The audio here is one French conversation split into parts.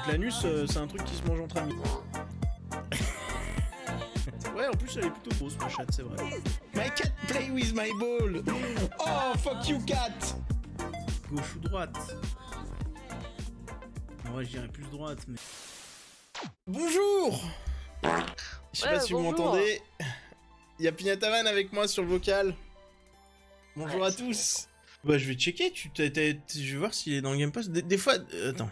l'anus, c'est un truc qui se mange entre amis. Ouais, en plus elle est plutôt grosse ma chatte, c'est vrai. My cat play with my ball. Oh fuck you cat. Gauche ou droite? Ouais, je dirais plus droite, mais... Bonjour. Je sais pas si vous m'entendez. Il y a Pignataman avec moi sur le vocal. Bonjour à tous. Bah je vais checker, je vais voir s'il est dans le Game Pass. Des fois... attends.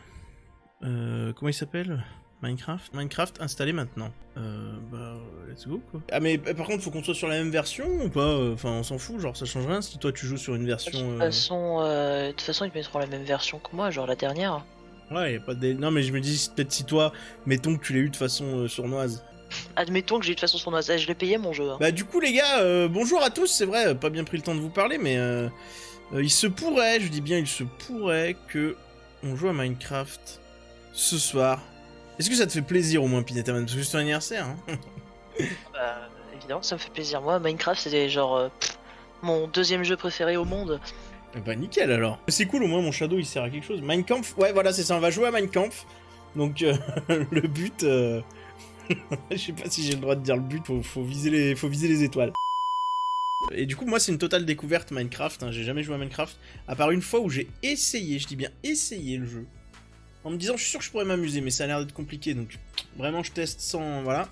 Comment il s'appelle? Minecraft installé maintenant. Bah let's go quoi. Ah mais par contre faut qu'on soit sur la même version ou pas? Enfin on s'en fout, genre ça change rien si toi tu joues sur une version... De toute façon ils mettront la même version que moi, genre la dernière. Ouais, y a pas de... Non mais je me dis peut-être si toi, mettons que tu l'as eu de façon sournoise. Admettons que j'ai eu de façon sournoise, je l'ai payé mon jeu. Hein. Bah du coup les gars, bonjour à tous, c'est vrai, pas bien pris le temps de vous parler mais il se pourrait, je dis bien il se pourrait que on joue à Minecraft ce soir. Est-ce que ça te fait plaisir au moins Pignataman, parce que c'est ton anniversaire hein? Bah évidemment ça me fait plaisir, moi Minecraft c'était genre mon deuxième jeu préféré au monde. Bah nickel alors. C'est cool au moins mon shadow il sert à quelque chose. Minecraft, ouais voilà c'est ça, on va jouer à Minecraft. Donc le but... je sais pas si j'ai le droit de dire le but, faut viser les étoiles. Et du coup moi c'est une totale découverte Minecraft, hein. J'ai jamais joué à Minecraft, à part une fois où j'ai essayé, je dis bien essayé le jeu, en me disant je suis sûr que je pourrais m'amuser mais ça a l'air d'être compliqué donc vraiment je teste sans... voilà.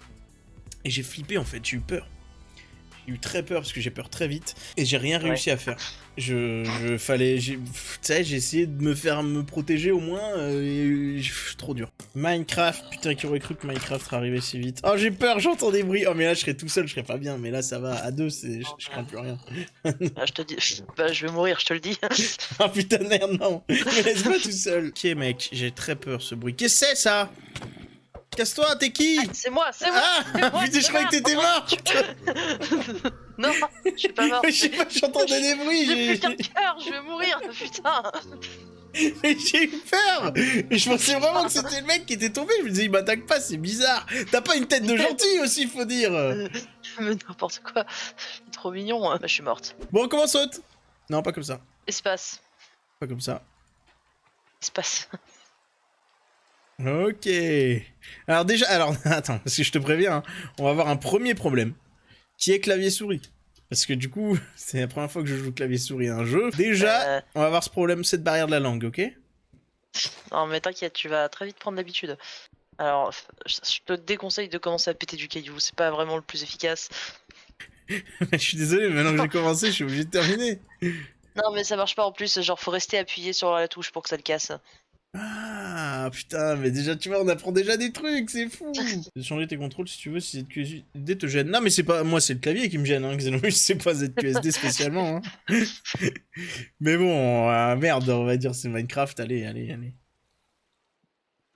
Et j'ai flippé en fait, j'ai eu peur. J'ai eu très peur parce que j'ai peur très vite et j'ai rien réussi à faire. Tu sais, j'ai essayé de me protéger au moins trop dur. Minecraft, putain qui aurait cru que Minecraft serait arrivé si vite. Oh j'ai peur, j'entends des bruits. Oh mais là je serais tout seul, je serais pas bien. Mais là ça va, à deux je crains plus rien. Ah, je te dis, bah je vais mourir, je te le dis. Oh putain de merde non, me laisse pas tout seul. Ok mec, j'ai très peur ce bruit. Qu'est-ce que c'est ça? Casse-toi, t'es qui? Ah, c'est moi. Ah putain, je croyais que t'étais mort. Non, je suis pas mort. Je sais pas, j'entendais des bruits. J'ai putain de cœur, je vais mourir, putain. J'ai eu peur. Je pensais vraiment que c'était le mec qui était tombé. Je me disais, il m'attaque pas, c'est bizarre. T'as pas une tête de gentil aussi, faut dire. Mais n'importe quoi. Trop mignon. Bah, je suis morte. Bon, comment saute? Non, pas comme ça. Espace. Pas comme ça. Espace. Ok. Alors déjà, attends, parce que je te préviens, hein, on va avoir un premier problème, qui est clavier-souris. Parce que du coup, c'est la première fois que je joue clavier-souris à un jeu. Déjà, on va avoir ce problème, cette barrière de la langue, ok? Non mais t'inquiète, tu vas très vite prendre l'habitude. Alors, je te déconseille de commencer à péter du caillou, c'est pas vraiment le plus efficace. Je suis désolé, mais maintenant que j'ai commencé, je suis obligé de terminer. Non mais ça marche pas en plus, genre faut rester appuyé sur la touche pour que ça le casse. Ah putain, mais déjà tu vois, on apprend déjà des trucs, c'est fou. Tu peux changer tes contrôles si tu veux, si ZQSD te gêne. Non mais c'est pas, moi c'est le clavier qui me gêne, hein, Xenomus, c'est pas ZQSD spécialement. Hein. Mais bon, merde, on va dire c'est Minecraft, allez.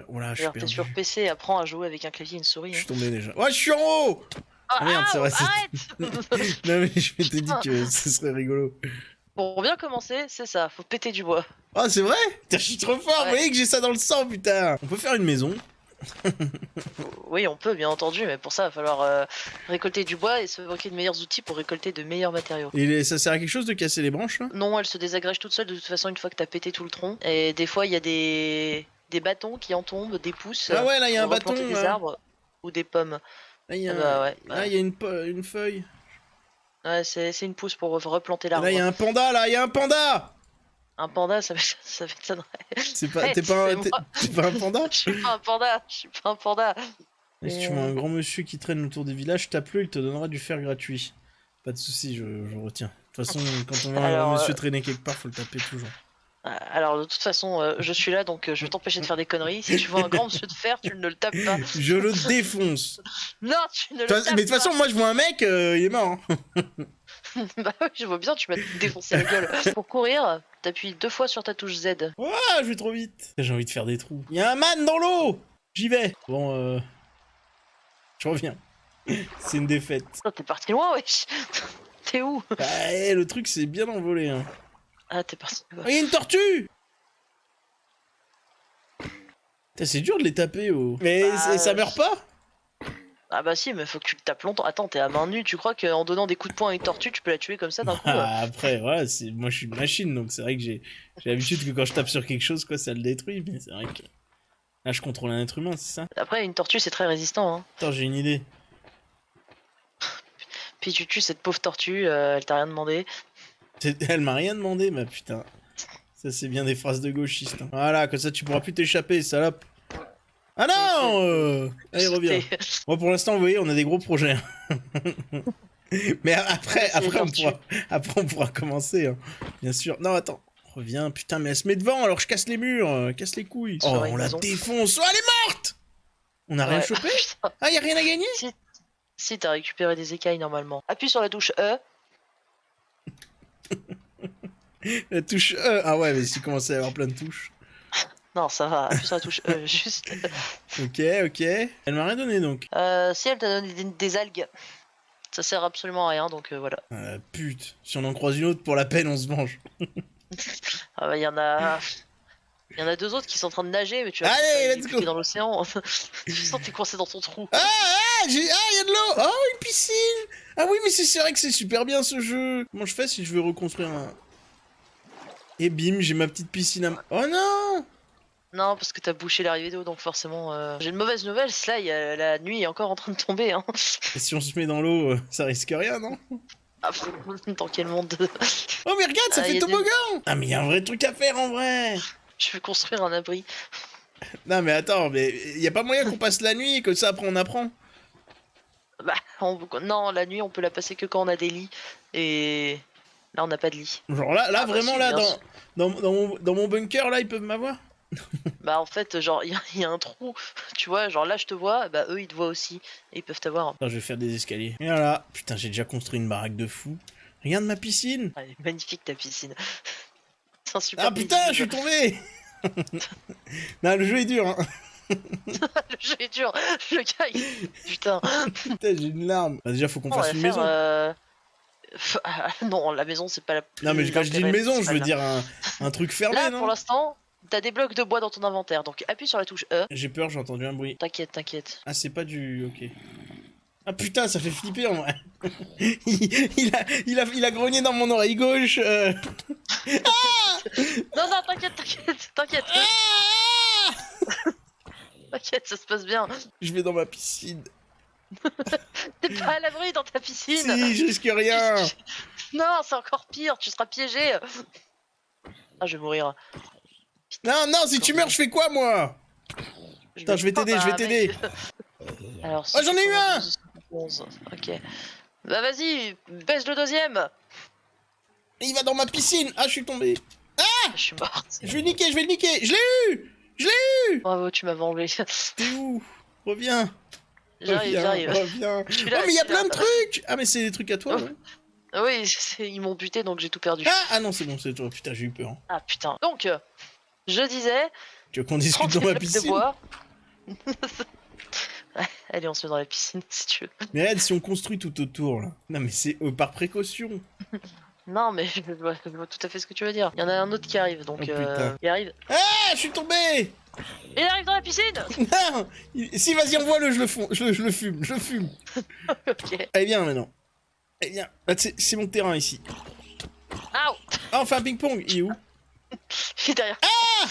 Oh là, je suis T'es perdu. sur PC, apprends à jouer avec un clavier et une souris. Je suis tombé déjà. Ouais, je suis en haut. Ah merde, c'est vrai, arrête. Non mais je m'étais dit que ce serait rigolo. Pour bien commencer, c'est ça, faut péter du bois. Oh c'est vrai? Putain, je suis trop fort, vous voyez que j'ai ça dans le sang, putain. On peut faire une maison. Oui, on peut, bien entendu, mais pour ça, il va falloir récolter du bois et se fabriquer de meilleurs outils pour récolter de meilleurs matériaux. Et ça sert à quelque chose de casser les branches, là? Non, elles se désagrègent toutes seules de toute façon une fois que t'as pété tout le tronc. Et des fois, il y a des bâtons qui en tombent, des pousses. Ah ouais, là, il y a un bâton, des arbres ou des pommes. Là, il y a, il y a une feuille. Ouais, c'est une pousse pour replanter l'arbre. Là, il y a un panda, là, il y a un panda. Un panda, ça m'étonnerait. C'est pas, t'es pas un panda? Je suis pas un panda, je suis pas un panda. Et si tu vois un grand monsieur qui traîne autour des villages, tape-le, il te donnera du fer gratuit. Pas de soucis, je retiens. De toute façon, quand on voit un grand monsieur traîner quelque part, faut le taper toujours. Alors de toute façon, je suis là, donc je vais t'empêcher de faire des conneries. Si tu vois un grand monsieur de fer, tu ne le tapes pas. Je le défonce. Non, tu ne le tapes pas. Mais de toute façon, moi je vois un mec, il est mort. Hein. Bah oui, je vois bien, tu m'as défoncé la gueule. Pour courir, t'appuies 2 fois sur ta touche Z. Ouah, je vais trop vite. J'ai envie de faire des trous. Il y a un man dans l'eau. J'y vais. Bon, je reviens. C'est une défaite. Oh, t'es parti loin, wesh. T'es où? Bah, le truc c'est bien envolé. Hein. Ah, t'es parti. Oh, il y a une tortue. C'est dur de les taper, oh. Mais ça meurt pas? Ah bah si, mais faut que tu le tapes longtemps. Attends, t'es à main nue, tu crois qu'en donnant des coups de poing à une tortue, tu peux la tuer comme ça d'un coup? Après, voilà, moi je suis une machine, donc c'est vrai que j'ai l'habitude que quand je tape sur quelque chose, quoi, ça le détruit, mais c'est vrai que... Là, je contrôle un être humain, c'est ça? Après, une tortue, c'est très résistant. Hein. Attends, j'ai une idée. Puis tu tues cette pauvre tortue, elle t'a rien demandé. Elle m'a rien demandé, ma putain. Ça, c'est bien des phrases de gauchiste. Hein. Voilà, comme ça, tu pourras plus t'échapper, salope. Ah non Allez, reviens. Moi, pour l'instant, vous voyez, on a des gros projets. Mais après, on pourra commencer, hein. Bien sûr. Non, attends. Reviens, putain, mais elle se met devant, alors je casse les murs, casse les couilles. Oh, on la défonce. Oh, elle est morte. On a rien chopé? Ah, y a rien à gagner? Si, t'as récupéré des écailles, normalement. Appuie sur la touche E. La touche E. Ah ouais, mais s'il commençait à y avoir plein de touches. Non, ça va, appuie sur la touche E, juste. Ok. Elle m'a rien donné, donc. Si, elle t'a donné des algues. Ça sert absolument à rien, donc voilà. Pute. Si on en croise une autre, pour la peine, on se venge. Ah bah, il y en a 2 autres qui sont en train de nager, mais tu vas allez, let's go dans l'océan. Tu sens que t'es coincé dans ton trou. Il y a de l'eau. Oh, une piscine. Ah oui, mais c'est vrai que c'est super bien ce jeu. Comment je fais si je veux reconstruire un... Et bim, j'ai ma petite piscine à... Oh non. Non, parce que t'as bouché l'arrivée d'eau, donc forcément... J'ai une mauvaise nouvelle, là, la nuit est encore en train de tomber. Hein. Et si on se met dans l'eau, ça risque rien, non? Ah, dans quel monde? Oh mais regarde, ça fait toboggan. Ah mais il y a un vrai truc à faire en vrai. Je vais construire un abri. Non mais attends, mais y a pas moyen qu'on passe la nuit et que ça après on apprend? Bah, non, la nuit on peut la passer que quand on a des lits. Et là on n'a pas de lit. Genre là vraiment si, là, dans mon bunker là, ils peuvent m'avoir? Bah en fait, genre, il y a un trou, tu vois, genre là je te vois, bah eux ils te voient aussi, et ils peuvent t'avoir. Attends, je vais faire des escaliers. Et voilà, putain, j'ai déjà construit une baraque de fou. Regarde ma piscine. Elle est magnifique ta piscine. C'est un super. Ah putain, je suis tombé. Non, le jeu est dur, hein. Le jeu est dur, le gars il... Putain. Putain, j'ai une larme. Bah, déjà, faut qu'on fasse une maison. Non, la maison c'est pas la... Non mais quand je dis une maison, je veux dire un truc fermé, là, non? pour l'instant... T'as des blocs de bois dans ton inventaire, donc appuie sur la touche E. J'ai peur, j'ai entendu un bruit. T'inquiète. Ah, c'est pas du... Ok. Ah putain, ça fait flipper en vrai. il a grogné dans mon oreille gauche. Ah non, t'inquiète. Ah T'inquiète, ça se passe bien. Je vais dans ma piscine. T'es pas à l'abri dans ta piscine. Si, je risque rien. Non, c'est encore pire, tu seras piégé. Ah, je vais mourir. Non, si tu meurs, je fais quoi, moi? Attends, je vais t'aider. Alors, oh, j'en ai eu un. Ok. Bah vas-y, baisse le deuxième. Il va dans ma piscine. Ah, je suis tombé. Ah, je suis morte. Je vais le niquer. Je l'ai eu. Bravo, tu m'as enlevé. T'es où? Reviens. J'arrive. Reviens. Là, oh, mais il y a plein de trucs. Ah, mais c'est des trucs à toi, ouais. Oui, ils m'ont buté, donc j'ai tout perdu. Ah non, c'est bon, c'est toi. Putain, j'ai eu peur. Ah putain. Donc, je disais... Tu veux qu'on discute dans ma piscine? De bois. Allez, on se met dans la piscine, si tu veux. Mais regarde, si on construit tout autour, là. Non, mais c'est par précaution. Non, mais je vois tout à fait ce que tu veux dire. Il y en a un autre qui arrive, donc il arrive. Ah, je suis tombé. Il arrive dans la piscine. Non. Si, vas-y, envoie-le, je le fume. Ok. Allez, viens, maintenant. Allez, viens. C'est mon terrain, ici. Aouh. Ah, on fait un ping-pong. Il est où? Il est derrière. Ah.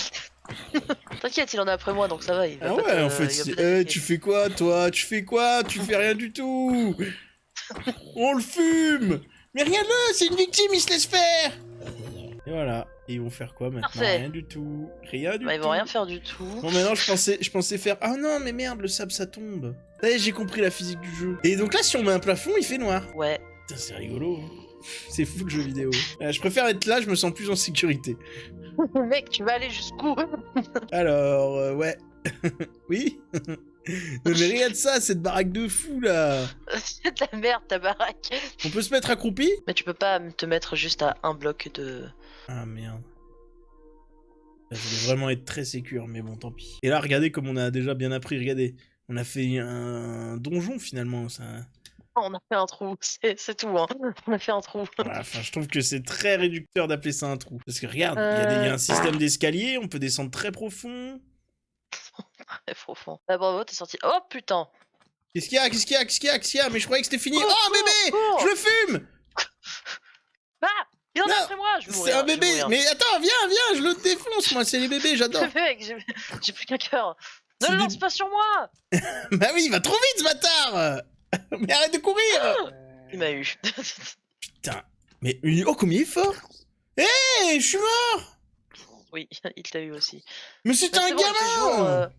T'inquiète, il en a après moi, donc ça va. Il va ah pas ouais, en fait, tu fais quoi, toi? Tu fais quoi? Tu fais rien du tout. On le fume. Mais regarde-le, c'est une victime, il se laisse faire. Et voilà. Et ils vont faire quoi maintenant? Parfait. Rien du tout. Rien du tout. Ils vont rien faire du tout. Bon, maintenant, je pensais faire... Ah non, mais merde, le sable, ça tombe. J'ai compris la physique du jeu. Et donc là, si on met un plafond, il fait noir. Ouais. Putain, c'est rigolo. C'est fou le jeu vidéo. Je préfère être là, je me sens plus en sécurité. Mec, tu vas aller jusqu'où? Alors, ouais. Oui. Mais regarde ça, cette baraque de fou, là. C'est de la merde, ta baraque. On peut se mettre accroupi? Mais tu peux pas te mettre juste à un bloc de... Ah, merde. Ça voulait vraiment être très sécure, mais bon, tant pis. Et là, regardez comme on a déjà bien appris, regardez. On a fait un donjon, finalement, ça... On a fait un trou, c'est tout, hein. On a fait un trou. Voilà, enfin, je trouve que c'est très réducteur d'appeler ça un trou. Parce que regarde, il y a un système d'escalier, on peut descendre très profond. Très profond. Bah bravo, t'es sorti. Oh putain. Qu'est-ce qu'il y a? Mais je croyais que c'était fini. Cours, oh bébé, cours. je le fume. Ah, Il en Non, a après moi. Je vais C'est mourir, un je vais bébé. mourir. Mais attends, viens, je le défonce, moi, c'est les bébés, j'adore. Mec, j'ai plus qu'un cœur. Ne C'est le des- lance pas sur moi. Bah oui, il va trop vite, ce bâtard. Mais arrête de courir. Il m'a eu. Putain. Mais oh, combien il est fort. Hé, je suis mort. Oui, il t'a eu aussi. Mais c'est Mais un c'est bon, il fait jour, gamin.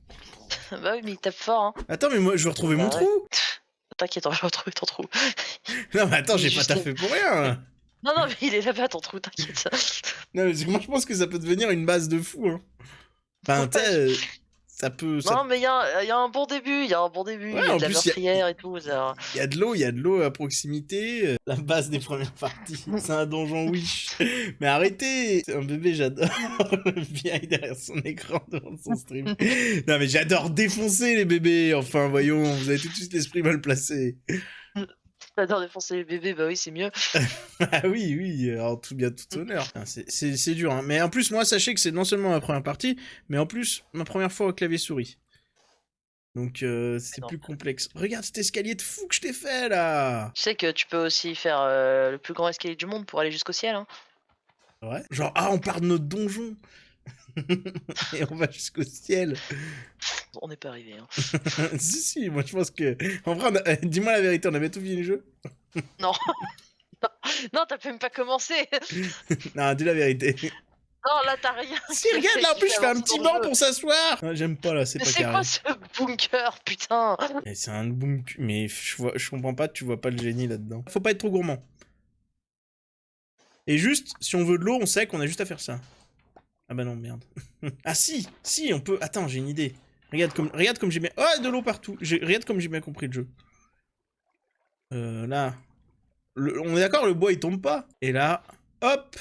Bah oui, mais il tape fort, hein. Attends, mais moi, je veux retrouver Bah mon ouais. trou. T'inquiète, on va retrouver ton trou. Non, mais attends, Il est j'ai pas juste taffé pour rien. Non, non, mais il est là-bas, ton trou, t'inquiète. Non, mais moi, je pense que ça peut devenir une base de fou. Hein. Enfin, tu sais, ça peut... Non, mais il y a un bon début, il y a un bon début, Ouais, il y a en de la plus, meurtrière et tout. Ça... Il y a de l'eau à proximité. La base des premières parties, c'est un donjon Wish. Mais arrêtez. C'est un bébé, j'adore. Viens derrière son écran devant son stream. Non, mais j'adore défoncer les bébés. Enfin, voyons, vous avez tout de suite l'esprit mal placé. T'adores défoncer les bébés, bah oui, c'est mieux. Ah oui, oui, alors tout bien, tout honneur. C'est dur, hein. Mais en plus, moi, sachez que c'est non seulement ma première partie, mais en plus, ma première fois au clavier-souris. Donc, c'est plus complexe. Regarde cet escalier de fou que je t'ai fait, là. Tu sais que tu peux aussi faire le plus grand escalier du monde pour aller jusqu'au ciel, hein. Ouais. Genre, ah, on part de notre donjon. Et on va jusqu'au ciel. On n'est pas arrivé, hein. Si, si, moi je pense que. En vrai, dis-moi la vérité, on avait tout fini le jeu. Non. Non, t'as même pas commencé. Non, dis la vérité. Non, là, t'as rien. Si, regarde là, en plus, je fais un petit banc pour s'asseoir. Ah, j'aime pas là, c'est Mais pas c'est carré. quoi ce bunker, putain? Et c'est un boom. Mais je comprends pas, tu vois pas le génie là-dedans. Faut pas être trop gourmand. Et juste, si on veut de l'eau, on sait qu'on a juste à faire ça. Ah bah non, merde. Ah si, si, on peut. Attends, j'ai une idée. Regarde comme j'ai bien. Oh, de l'eau partout. Regarde comme j'ai bien compris le jeu. Là. On est d'accord, le bois il tombe pas. Et là, hop.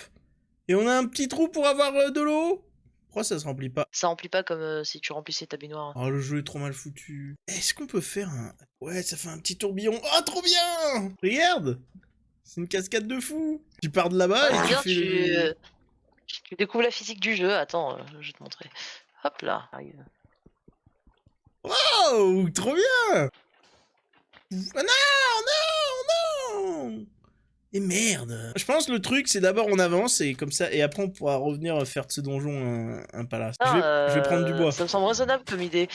Et on a un petit trou pour avoir de l'eau. Pourquoi ça se remplit pas? Ça remplit pas comme si tu remplissais ta baignoire. Oh, le jeu est trop mal foutu. Est-ce qu'on peut faire un... Ouais, ça fait un petit tourbillon. Oh, trop bien. Regarde. C'est une cascade de fou. Tu pars de là-bas et Bien, tu fais... tu découvres la physique du jeu. Attends, je vais te montrer. Hop là. Arrive. Oh, trop bien. Ah non, non, non. Et merde. Je pense que le truc, c'est d'abord on avance et comme ça, et après on pourra revenir faire de ce donjon un palace. Je vais prendre du bois. Ça me semble raisonnable comme idée.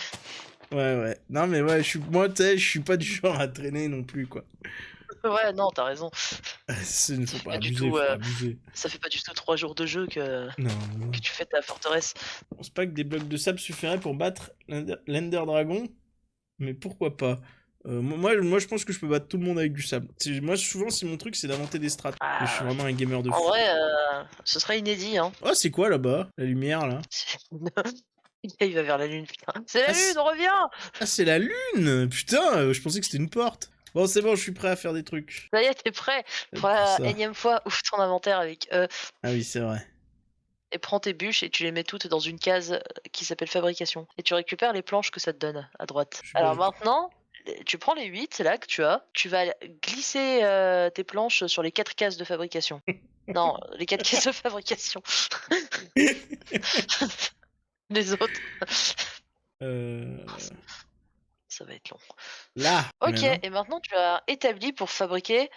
Ouais, ouais. Non, mais ouais, moi, tu sais, je suis pas du genre à traîner non plus, quoi. Ouais, non, t'as raison. Il ne faut pas Pas du abuser, tout, faut pas abuser. Ça fait pas du tout 3 jours de jeu que Non. tu fais ta forteresse. Je pense pas que des blocs de sable suffiraient pour battre l'Ender Dragon, mais pourquoi pas. Moi, je pense que je peux battre tout le monde avec du sable. Moi, souvent, c'est mon truc, c'est d'inventer des strats. Ah, Je suis vraiment un gamer de fou. En vrai, ce serait inédit, hein. Oh, c'est quoi là-bas? La lumière, là? Il va vers la lune, putain. C'est la Ah, lune, on revient! Ah, c'est la lune! Putain, je pensais que c'était une porte. Bon, c'est bon, je suis prêt à faire des trucs. Ça y est, t'es prêt? Pour la énième fois, ouvre ton inventaire avec E Ah oui, c'est vrai. et prends tes bûches et tu les mets toutes dans une case qui s'appelle fabrication. Et tu récupères les planches que ça te donne à droite. Alors maintenant, tu prends les 8 là que tu as, tu vas glisser tes planches sur les 4 cases de fabrication. Non, les 4 cases de fabrication. Les autres. Ça va être long. Là. Ok, maintenant. et maintenant tu as établi pour fabriquer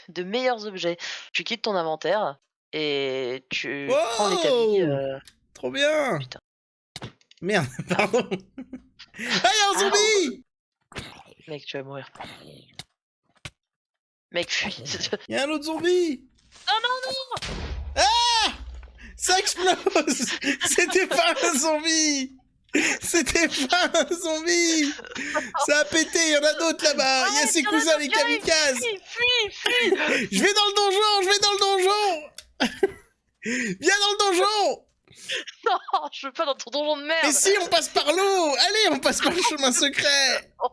de meilleurs objets. Tu quittes ton inventaire et tu prends l'établi. Trop bien. Putain. Merde, pardon. Ah, y'a un zombie. Mec, tu vas mourir. Mec, fuis. Y'a un autre zombie. Non. Ah, ça explose. C'était pas un zombie. C'était pas un zombie. Ça a pété, il y en a d'autres là-bas. Il y a ses cousins les kamikazes. Fuis. Je vais dans le donjon. Viens dans le donjon. Non, je veux pas dans ton donjon de merde. Et si on passe par l'eau. Allez, on passe par le chemin secret. On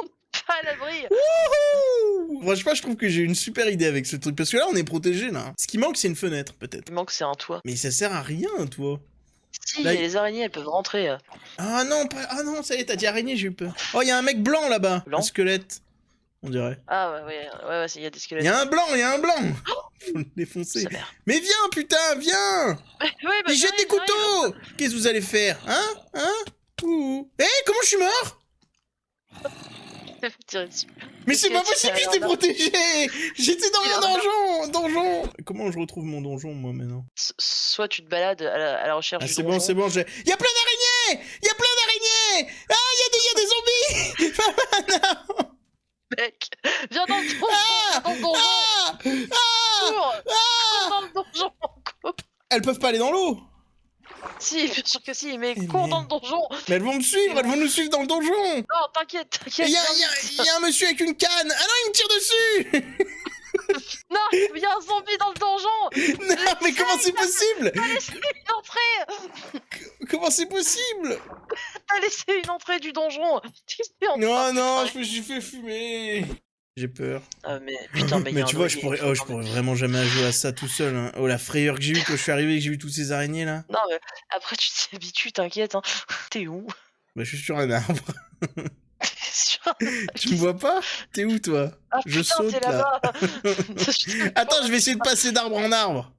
n'est pas à l'abri. Wouhou. Franchement, je trouve que j'ai une super idée avec ce truc. Parce que là, on est protégé là. Ce qui manque, c'est une fenêtre, peut-être. Il manque, c'est un toit. Mais ça sert à rien, toi. Si, Là, les araignées, elles peuvent rentrer. Ah non, ça y est, t'as dit araignée, j'ai eu peur. Oh, il y a un mec blanc là-bas. Blanc Un squelette. On dirait. Ah ouais, il y a des squelettes. Il y a un blanc. Faut le défoncer. Sa mère. Mais viens, putain, viens. Ouais, bah, Il jette des j'arrive. couteaux. Qu'est-ce que vous allez faire? Hein? Ouh. Hé, comment je suis mort? Tirer dessus. Mais Est-ce c'est que pas tu possible, fais j'étais un protégé. J'étais dans Il mon a un donjon. Comment je retrouve mon donjon, moi, maintenant? Soit tu te balades à la recherche Ah, du c'est donjon. bon, c'est bon, j'ai... Y'a plein d'araignées. Y'a plein d'araignées. Ah, y'a des zombies. Non. Mec, viens dans le donjon. Ah Viens dans le donjon. Ah Ah Cours. Ah Cours dans le donjon. Cours. Elles peuvent pas aller dans l'eau. Si, bien sûr que si, mais Eh cours dans merde. le donjon. Mais elles vont me suivre, elles vont nous suivre dans le donjon. Non, t'inquiète, Et t'inquiète. y viens vite. a un monsieur avec une canne. Ah non, il me tire dessus. Non, il y a un zombie dans le donjon. Non, mais comment c'est possible? T'as laissé une entrée. Comment c'est possible? T'as laissé une entrée du donjon. Qu'est-ce que t'es en train Non, de non, faire je me suis fait fumer. J'ai peur. Ah mais putain, mais, Mais y a tu un vois, je loyer, pourrais, faut quand même- pourrais vraiment jamais jouer à ça tout seul. Hein. Oh, la frayeur que j'ai eue quand je suis arrivé et que j'ai vu toutes ces araignées là. Non, mais après tu t'y habitues, t'inquiète. Hein. T'es où? Bah, je suis sur un arbre. Sur- Tu me vois pas? T'es où toi? Ah Je putain, saute, t'es là. là-bas. Attends, je vais essayer de passer d'arbre en arbre.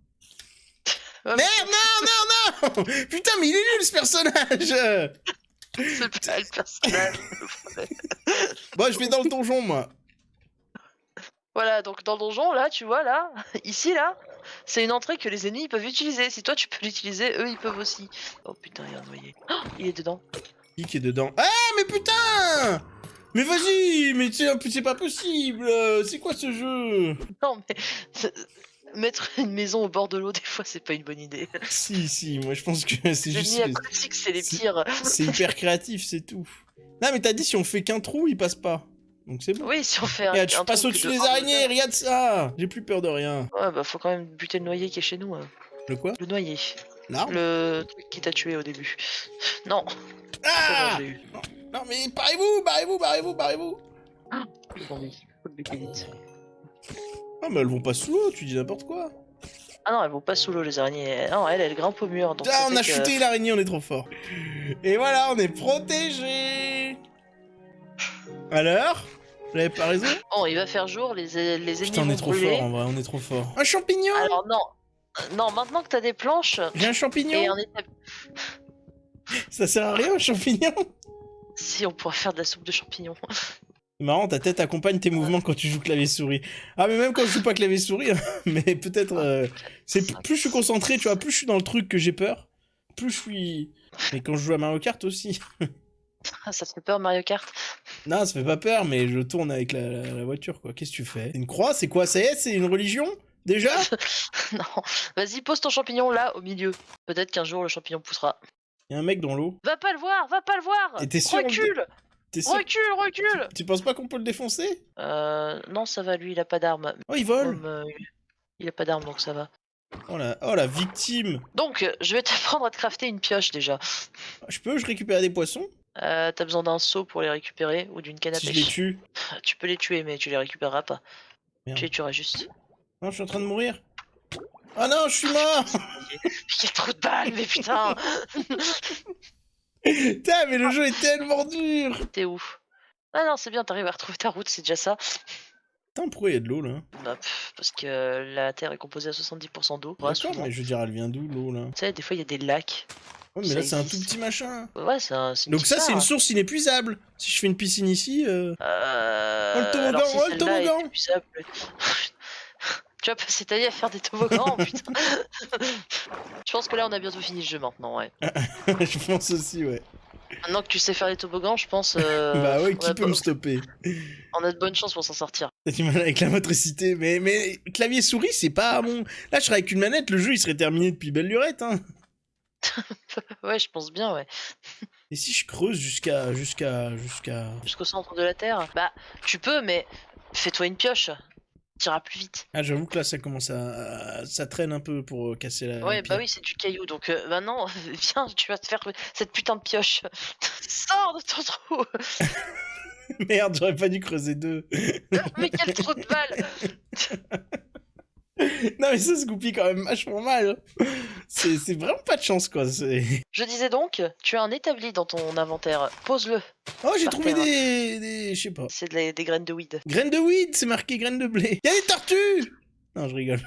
Ouais, mais Merde, non, non, non. Putain, mais il est nul ce personnage. c'est pas le personnage. Bon, je vais dans le donjon, moi. Voilà, donc dans le donjon, là, tu vois, là, ici, là, c'est une entrée que les ennemis ils peuvent utiliser. Si toi tu peux l'utiliser, eux ils peuvent aussi. Oh putain, il y a un noyer. Oh, il est dedans. Qui est dedans? Ah, mais putain! Mais vas-y, mais c'est pas possible. C'est quoi ce jeu? Non, mais mettre une maison au bord de l'eau, des fois, c'est pas une bonne idée. Si, moi je pense que c'est Les juste... ennemis aquatiques, c'est les pires. C'est hyper créatif, c'est tout. Non, mais t'as dit si on fait qu'un trou, il passe pas. Donc c'est bon. Oui, si on fait un. Regarde, je un passe truc au-dessus de des un araignées, hauteur. regarde ça. J'ai plus peur de rien. Ouais, bah faut quand même buter le noyer qui est chez nous. Le quoi? Le noyer. L'arbre? Le truc qui t'a tué au début. Non, c'est bon, Ah! je l'ai eu. Non, mais barrez-vous. Le zombie. Faut le buter vite. Ah, mais elles vont pas sous l'eau, tu dis n'importe quoi. Ah non, elles vont pas sous l'eau, les araignées. Non, elle grimpe au mur. Donc Ah, ça on fait a que- chuté l'araignée, on est trop fort. Et voilà, on est protégé. Alors? J'avais pas raison? Bon, il va faire jour, les ennemis Putain, on vont est trop brûler. fort en vrai, on est trop fort. Un champignon! Alors non. Non, maintenant que t'as des planches J'ai un champignon! et un établi... Ça sert à rien, un champignon? Si, on pourrait faire de la soupe de champignons. C'est marrant, ta tête accompagne tes mouvements quand tu joues clavier-souris. Ah, mais même quand je joue pas clavier-souris, hein, mais peut-être... plus je suis concentré, tu vois, plus je suis dans le truc que j'ai peur, plus je suis... Mais quand je joue à Mario Kart aussi. Ça te fait peur, Mario Kart? Non, ça fait pas peur, mais je tourne avec la voiture, quoi. Qu'est-ce que tu fais? Une croix, c'est quoi? Ça y est, c'est une religion? Déjà? Non. Vas-y, pose ton champignon là, au milieu. Peut-être qu'un jour le champignon poussera. Y'a un mec dans l'eau. Va pas le voir! Et t'es sûr? Recule! T'es sûr? Recule! Tu penses pas qu'on peut le défoncer? Non, ça va, lui, il a pas d'arme. Oh, il vole! Comme, il a pas d'arme, donc ça va. Oh la victime! Donc, je vais t'apprendre à te crafter une pioche déjà. Je récupérer des poissons? T'as besoin d'un seau pour les récupérer ou d'une canne à Si je les pêche. tue? Tu peux les tuer, mais tu les récupéreras pas. Merde. Tu les tueras juste. Non, je suis en train de mourir. Ah non, je suis mort! Quel trou de balle, mais putain! Putain, mais le jeu est tellement dur! T'es où? Ah non, c'est bien, t'arrives à retrouver ta route, c'est déjà ça. Putain, pourquoi il y a de l'eau là? Bah, parce que la Terre est composée à 70% d'eau. Ouais, D'accord, souvent. mais je veux dire, elle vient d'où l'eau là? Tu sais, des fois il y a des lacs. Oh, mais Ça là, c'est un tout existe. petit machin. Ouais, c'est une Donc, petite ça, c'est une mare. source inépuisable. Si je fais une piscine ici. Oh, le toboggan, alors si oh, le celle-là est toboggan. épuisable- Tu vas passer ta vie à faire des toboggans, putain. Je pense que là on a bientôt fini le jeu maintenant, ouais. Je pense aussi, ouais. Maintenant que tu sais faire des toboggans, je pense. Bah ouais, on qui a peut de- me stopper? On a de bonnes chances pour s'en sortir. T'as du mal avec la motricité, mais clavier-souris, c'est pas bon. Là, je serais avec une manette, le jeu, il serait terminé depuis belle lurette, hein. Ouais, je pense bien, ouais. Et si je creuse jusqu'à... Jusqu'au centre de la Terre. Bah, tu peux, mais fais-toi une pioche. T'iras plus vite. Ah, j'avoue que là, ça commence ça traîne un peu pour casser la... Ouais, la bah pierre. oui, c'est du caillou. Donc maintenant, viens, tu vas te faire cette putain de pioche. Sors de ton trou. Merde, j'aurais pas dû creuser deux. Mais quel trou de balle. Non, mais ça se goupille quand même vachement mal. C'est vraiment pas de chance, quoi. Je disais donc, tu as un établi dans ton inventaire. Pose-le. Oh, j'ai Par trouvé terre. des... Je sais pas. C'est des graines de weed. Graines de weed, c'est marqué graines de blé. Y'a des tortues! Non, je rigole.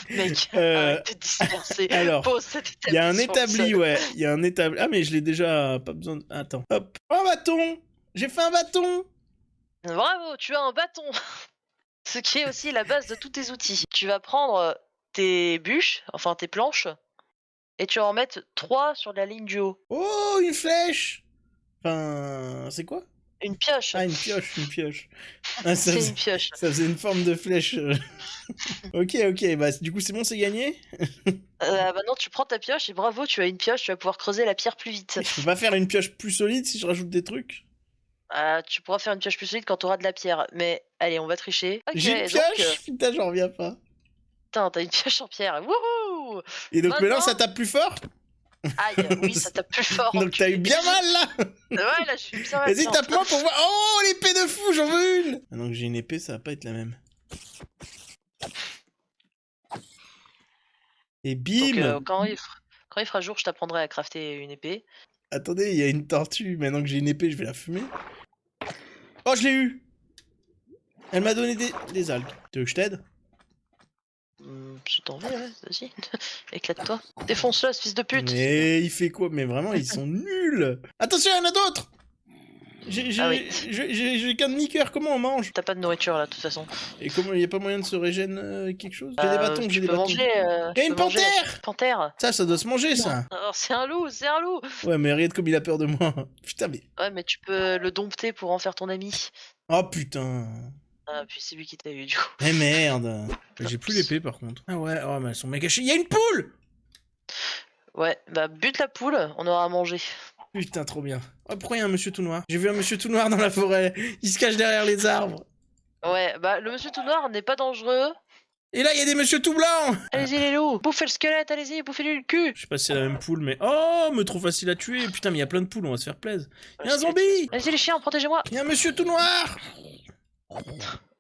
Mec, Euh, arrête de te disperser. alors, Pose cet établi. Il y a un sur le établi, sol. ouais. Il y a un établi. Ah, mais je l'ai déjà... Pas besoin de... Attends. Hop. Un bâton! J'ai fait un bâton! Bravo, tu as un bâton. Ce qui est aussi la base de tous tes outils. Tu vas prendre tes bûches, enfin tes planches, et tu vas en mettre 3 sur la ligne du haut. Oh, une flèche! Enfin, c'est quoi? Une pioche. Ah, une pioche, une pioche. Ah, C'est une pioche. ça faisait une forme de flèche. Ok, bah du coup c'est bon, c'est gagné? Maintenant tu prends ta pioche et bravo, tu as une pioche, tu vas pouvoir creuser la pierre plus vite. Je peux pas faire une pioche plus solide si je rajoute des trucs? Tu pourras faire une pioche plus solide quand tu auras de la pierre. Mais allez, on va tricher. OK, J'ai une donc pioche? Putain, j'en reviens pas. putain, tu une pioche en pierre. Wouhou! Et donc maintenant Maintenant ça tape plus fort? Aïe, oui, ça tape plus fort. Donc t'as eu bien mal là! Ouais, là, j'ai eu bien mal. Vas-y, Tiens. tape-moi pour voir. Oh, l'épée de fou, j'en veux une! Maintenant que j'ai une épée, ça va pas être la même. Et Donc, bim! quand il fera jour, je t'apprendrai à crafter une épée. Attendez, il y a une tortue. Maintenant que j'ai une épée, je vais la fumer. Oh, je l'ai eu! Elle m'a donné des algues. Tu veux que je t'aide? Si t'en veux, ouais, vas-y. Éclate-toi. Défonce-le, ce fils de pute. Mais il fait quoi? Mais vraiment, ils sont nuls! Attention, il y en a d'autres! Ah oui. J'ai qu'un demi-cœur, comment on mange? T'as pas de nourriture là, de toute façon. Et comment il y a pas moyen de se régénérer quelque chose? J'ai des bâtons, Tu j'ai des peux bâtons. manger. Il y a une panthère! Panthère. Ça doit se manger, ça! Oh, c'est un loup, c'est un loup. Ouais, mais regarde comme il a peur de moi. Putain, mais. Ouais, mais tu peux le dompter pour en faire ton ami. Oh putain! Ah, puis c'est lui qui t'a eu du coup. Eh merde! J'ai plus l'épée par contre. Ah ouais, oh, mais elles sont méga chiées. Il y a une poule! Ouais, bah bute la poule, on aura à manger. Putain, trop bien. Oh, pourquoi il y a un monsieur tout noir? J'ai vu un monsieur tout noir dans la forêt. Il se cache derrière les arbres. Ouais, bah le monsieur tout noir n'est pas dangereux. Et là, il y a des monsieur tout blancs! Allez-y les loups, bouffez le squelette, allez-y, bouffez-lui le cul. Je sais pas si c'est la même poule, mais. Oh, mais trop facile à tuer! Putain, mais il y a plein de poules, on va se faire plaisir. Il y a un zombie! Allez-y les chiens, protégez-moi. Il y a un monsieur tout noir!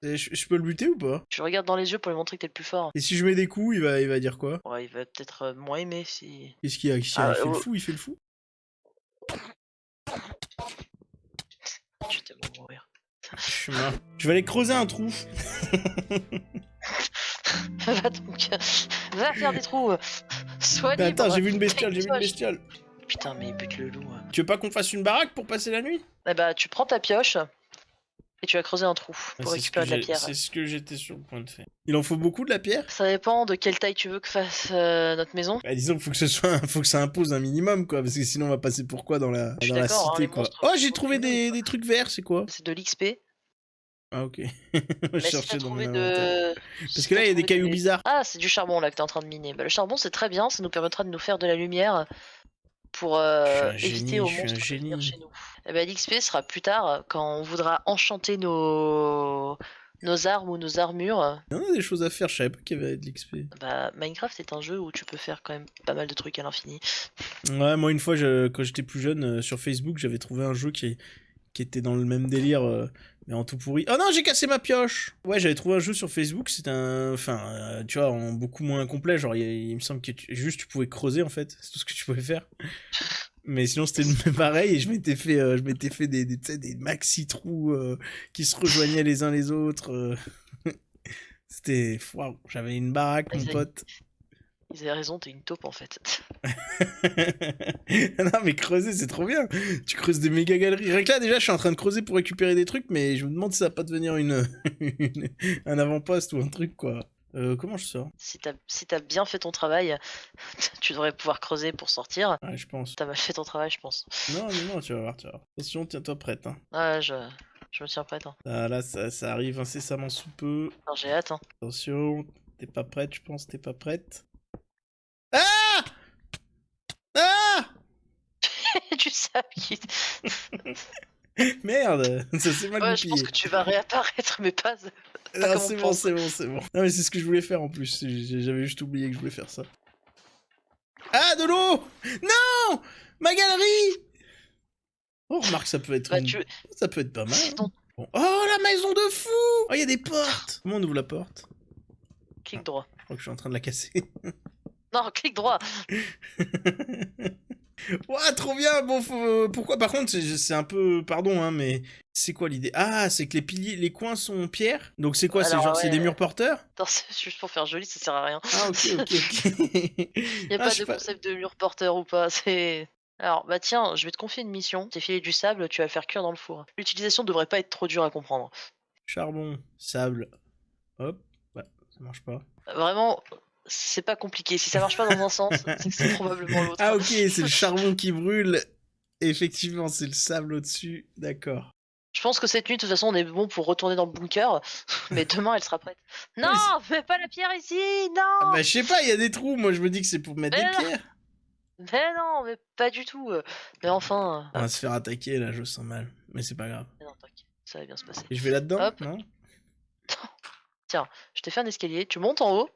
Et je peux le buter ou pas? Je regarde dans les yeux pour lui montrer que t'es le plus fort. Et si je mets des coups, il va dire quoi? Ouais, il va peut-être moins aimer si... Qu'est-ce qu'il y a? Qu'est-ce qu'il y a? Il fait le fou, il fait le fou. Je vais tellement mourir. Je suis mort. Je vais aller creuser un trou. Va donc, va faire des trous. Sois Mais libre. attends, j'ai vu une bestiole, j'ai vu une bestiole. Putain, mais bute le loup. Tu veux pas qu'on fasse une baraque pour passer la nuit? Eh bah, tu prends ta pioche et tu vas creuser un trou pour récupérer de la pierre. C'est ce que j'étais sur le point de faire. Il en faut beaucoup de la pierre? Ça dépend de quelle taille tu veux que fasse notre maison. Bah, disons qu'il faut que ça impose un minimum, quoi, parce que sinon on va passer pour quoi dans la suis cité, d'accord, hein, les quoi. monstres Oh, j'ai sont trouvé nuls, des trucs verts, c'est quoi? C'est de l'XP. Ah, ok. Mais Je si cherchais t'as dans mon trouvé inventaire. de... Parce que là, il y a des cailloux bizarres. Ah, c'est du charbon là que t'es en train de miner. Bah, le charbon c'est très bien, ça nous permettra de nous faire de la lumière pour éviter aux monstres de venir chez nous. Et bah, l'XP sera plus tard quand on voudra enchanter nos armes ou nos armures. Il y en a des choses à faire, je savais pas qu'il y avait de l'XP. Bah, Minecraft est un jeu où tu peux faire quand même pas mal de trucs à l'infini. Ouais, moi une fois, quand j'étais plus jeune, sur Facebook, j'avais trouvé un jeu qui était dans le même délire, mais en tout pourri. Oh non, j'ai cassé ma pioche! Ouais, j'avais trouvé un jeu sur Facebook, c'était un... Enfin, tu vois, en beaucoup moins complet, genre, il me semble que juste tu pouvais creuser, en fait, c'est tout ce que tu pouvais faire. Mais sinon, c'était pareil, et je m'étais fait des maxi-trous qui se rejoignaient les uns les autres. C'était... Waouh, j'avais une baraque, mon pote. Ils avaient raison, t'es une taupe en fait. Non mais creuser c'est trop bien. Tu creuses des méga galeries. Rien que là déjà je suis en train de creuser pour récupérer des trucs, mais je me demande si ça va pas devenir un avant-poste ou un truc quoi. Comment je sors? Si t'as bien fait ton travail, tu devrais pouvoir creuser pour sortir. Ouais, je pense. T'as mal fait ton travail, je pense. Non, tu vas voir. Attention, tiens-toi prête. Hein. Ouais, je me tiens prête. Hein. Ah, là, ça arrive incessamment sous peu. Alors, j'ai hâte. Hein. Attention, t'es pas prête, je pense, t'es pas prête. Ah! Ah! Tu sais qui... Merde, ça s'est mal Ouais, je pense que tu vas réapparaître, mais pas... Non, c'est bon. Non, mais c'est ce que je voulais faire en plus. J'avais juste oublié que je voulais faire ça. Ah, de l'eau! Non! Ma galerie! Oh, remarque, ça peut être ça peut être pas mal. Hein. Bon. Oh, la maison de fou! Oh, il y a des portes! Comment on ouvre la porte? Clique droit. Je crois que je suis en train de la casser. Non, clique droit! Ouah, trop bien! Bon, pourquoi? Par contre, c'est un peu... Pardon, hein, mais... C'est quoi l'idée? Ah, c'est que les piliers, les coins sont pierre? Donc c'est quoi? C'est genre, c'est des murs porteurs? Attends, c'est juste pour faire joli, ça sert à rien. Ah, ok. Y a pas de concept de mur porteur ou pas, c'est... Alors, bah tiens, je vais te confier une mission. T'es filé du sable, tu vas le faire cuire dans le four. L'utilisation devrait pas être trop dure à comprendre. Charbon, sable. Hop. Ouais, ça marche pas. Vraiment, c'est pas compliqué. Si ça marche pas dans un sens, c'est que c'est probablement l'autre. Ah ok, c'est le charbon qui brûle. Effectivement, c'est le sable au-dessus. D'accord. Je pense que cette nuit, de toute façon, on est bon pour retourner dans le bunker. Mais demain, elle sera prête. Non, mets pas la pierre ici. Ah Non. bah je sais pas, il y a des trous. Moi je me dis que c'est pour mettre Mais des non, pierres. mais pas du tout. Mais enfin. On va se faire attaquer là, je sens mal. Mais c'est pas grave. Mais non, t'inquiète, ça va bien se passer. Et je vais là-dedans, Hop. non? Tiens, je t'ai fait un escalier. Tu montes en haut.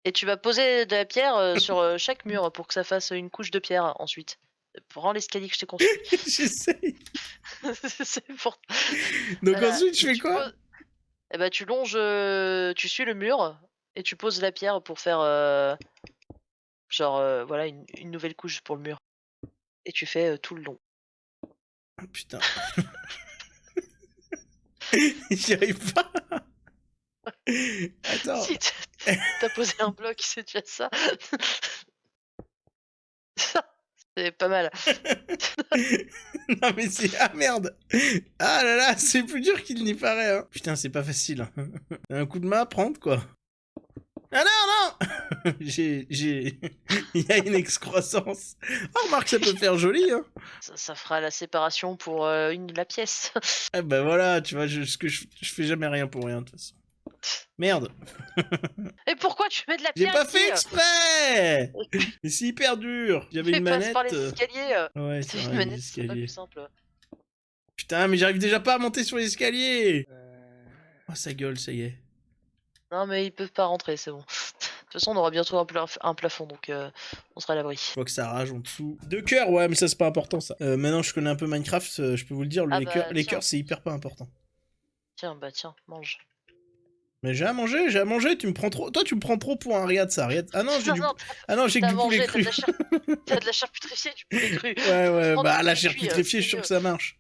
Et tu vas poser de la pierre sur chaque mur pour que ça fasse une couche de pierre ensuite. Prends l'escalier que je t'ai construit. J'essaye. C'est pour... Donc Voilà. ensuite je Et fais quoi? Eh ben, tu longes, tu suis le mur et tu poses la pierre pour faire genre voilà une nouvelle couche pour le mur. Et tu fais tout le long. Oh, putain. J'y arrive pas. Attends. Si t'as posé un bloc, c'est déjà ça. C'est pas mal. Non mais c'est... Ah merde. Ah là là, c'est plus dur qu'il n'y paraît. Hein. Putain, c'est pas facile. Hein. Un coup de main à prendre, quoi. Ah non, non. Il y a une excroissance. Oh, remarque, ça peut faire joli, hein. Ça fera la séparation pour la pièce. Ah bah voilà, tu vois, je fais jamais rien pour rien, de toute façon. Merde. Et pourquoi tu mets de la J'ai pierre pas ici fait exprès. Mais c'est hyper dur. J'avais une passe manette. par les escaliers. Ouais, C'est c'est une vrai, les manette, c'est pas escaliers. plus simple. Putain, mais j'arrive déjà pas à monter sur l'escalier. Oh, ça gueule, ça y est. Non mais ils peuvent pas rentrer, c'est bon. De toute façon, on aura bientôt un plafond, donc on sera à l'abri. Je vois que ça rage en dessous. Deux cœurs, ouais, mais ça c'est pas important ça. Maintenant je connais un peu Minecraft, je peux vous le dire, Ah les bah, cœurs, tiens. c'est hyper pas important. Tiens, mange. Mais j'ai à manger, tu me prends trop. Toi tu me prends trop pour un regarde ça, regarde. Ah non, j'ai du. Non, Ah non, j'ai que t'as du poulet mangé, cru. t'as de la chair putréfiée, du poulet cru. Ouais, ouais, Prends bah du la poulet chair cuit, putréfiée, je suis c'est sûr mieux. que ça marche.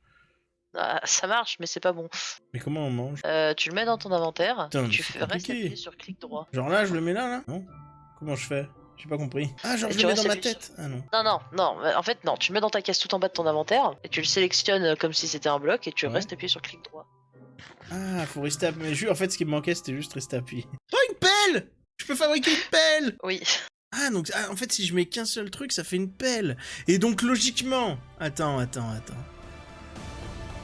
Ah, ça marche, mais c'est pas bon. Mais comment on mange? Tu le mets dans ton inventaire, Putain, et mais tu c'est restes compliqué. appuyé sur clic droit. Genre là, je le mets là? Non? Comment je fais? J'ai pas compris. Ah, genre Et je tu le mets dans restes ma appuyé tête? Ah non. Non, en fait non, tu le mets dans ta case tout en bas de ton inventaire, et tu le sélectionnes comme si c'était un bloc, et tu Ouais. restes appuyé sur clic droit. Ah, faut rester appuyé. En fait, ce qui me manquait, c'était juste rester appuyé. Oh, une pelle! Je peux fabriquer une pelle! Oui. Ah, donc, en fait, si je mets qu'un seul truc, ça fait une pelle. Et donc, logiquement... Attends.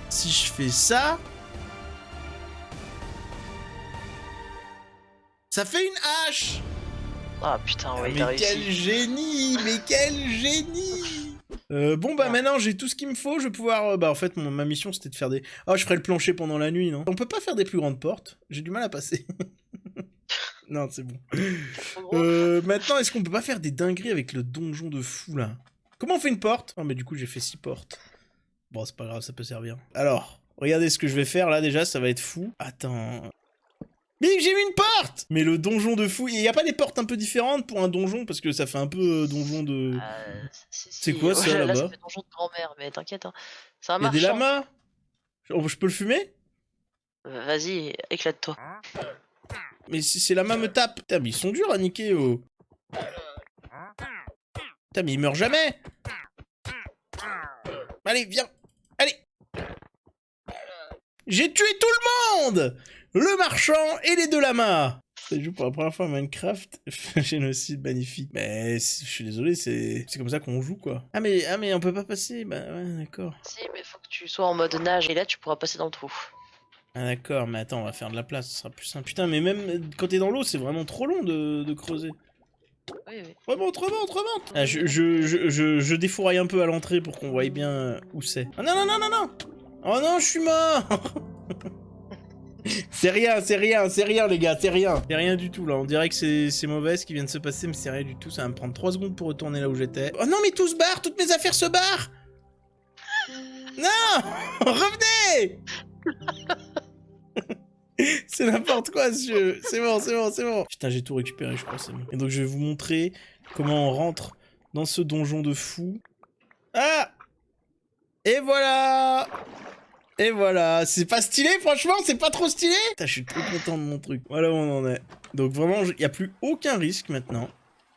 Si je fais ça... Ça fait une hache! Ah putain, ouais, il mais a quel réussi. génie! Mais quel génie! Bon, bah Merde. maintenant, j'ai tout ce qu'il me faut. Je vais pouvoir... bah, en fait, ma mission, c'était de faire des... Oh, je ferai le plancher pendant la nuit, non? On peut pas faire des plus grandes portes. J'ai du mal à passer. Non, c'est bon. Maintenant, est-ce qu'on peut pas faire des dingueries avec le donjon de fou, là? Comment on fait une porte? Oh, mais du coup, j'ai fait 6 portes. Bon, c'est pas grave, ça peut servir. Alors, regardez ce que je vais faire, là, déjà, ça va être fou. Attends... Mais j'ai mis une porte! Mais le donjon de fou... Il y a pas des portes un peu différentes pour un donjon? Parce que ça fait un peu donjon de... C'est quoi, ça, Là, là-bas? ça fait donjon de grand-mère, mais t'inquiète, hein. C'est un Il y a des marchand. lamas? Je peux le fumer? Vas-y, éclate-toi. Mais si ces lamas me tapent... Putain, mais ils sont durs à niquer, oh. Putain, mais ils meurent jamais! Allez, viens! Allez! J'ai tué tout le monde! Le marchand et les deux lamas! Ça joue pour la première fois à Minecraft. Génocide magnifique. Mais je suis désolé, c'est comme ça qu'on joue, quoi. Ah mais on peut pas passer. Bah ouais, d'accord. Si, mais faut que tu sois en mode nage, et là, tu pourras passer dans le trou. Ah d'accord, mais attends, on va faire de la place, ce sera plus simple. Putain, mais même quand t'es dans l'eau, c'est vraiment trop long de creuser. Oui, oui. Remonte. Ah, je défouraille un peu à l'entrée pour qu'on voie bien où c'est. Ah non. Oh non, je suis mort. C'est rien, les gars, c'est rien. C'est rien du tout, là. On dirait que c'est mauvais ce qui vient de se passer, mais c'est rien du tout. Ça va me prendre 3 secondes pour retourner là où j'étais. Oh non, mais tout se barre, toutes mes affaires se barrent. Non. Revenez. C'est n'importe quoi, ce jeu. C'est bon. Putain, j'ai tout récupéré, je crois, c'est bon. Et donc, je vais vous montrer comment on rentre dans ce donjon de fou. Ah. Et voilà, c'est pas stylé, franchement, c'est pas trop stylé. Putain, je suis trop content de mon truc. Voilà où on en est. Donc vraiment, il n'y a plus aucun risque maintenant.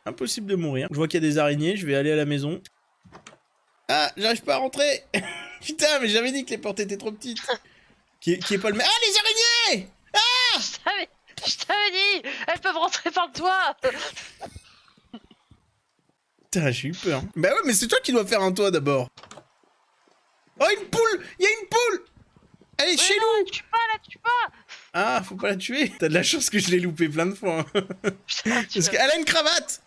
Impossible de mourir. Je vois qu'il y a des araignées, je vais aller à la maison. Ah, j'arrive pas à rentrer. Putain, mais j'avais dit que les portes étaient trop petites. Qui est pas le même. Ah, les araignées! Je t'avais dit, elles peuvent rentrer par le toit. Putain, j'ai eu peur. Bah ouais, mais c'est toi qui dois faire un toit d'abord. Oh, une poule! Il y a une poule! Elle est chez nous! La tue pas, la tue pas. Ah, faut pas la tuer. T'as de la chance que je l'ai loupé plein de fois. Hein. Putain, Parce qu'elle a une cravate!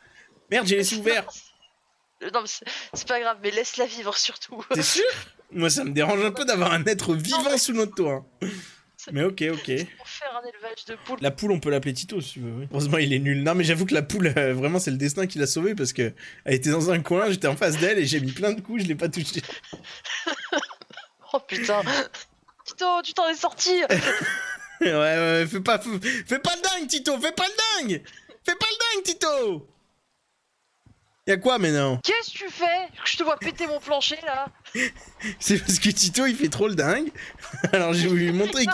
Merde, j'ai laissé ouvert. Non, mais c'est pas grave, mais laisse-la vivre surtout. T'es sûr? Moi, ça me dérange un peu d'avoir un être vivant sous notre toit. Mais ok. Pour faire un élevage de poules. La poule, on peut l'appeler Tito si tu veux. Oui. Heureusement, il est nul. Non, mais j'avoue que la poule, vraiment, c'est le destin qui l'a sauvée parce que elle était dans un coin, j'étais en face d'elle et j'ai mis plein de coups, je l'ai pas touché. Oh putain. Tito, tu t'en es sorti. ouais, fais pas le dingue, Tito, fais pas le dingue! Fais pas le dingue, Tito! Y'a quoi maintenant? Qu'est-ce que tu fais? Je te vois péter mon plancher là. C'est parce que Tito il fait trop le dingue. Alors j'ai voulu lui montrer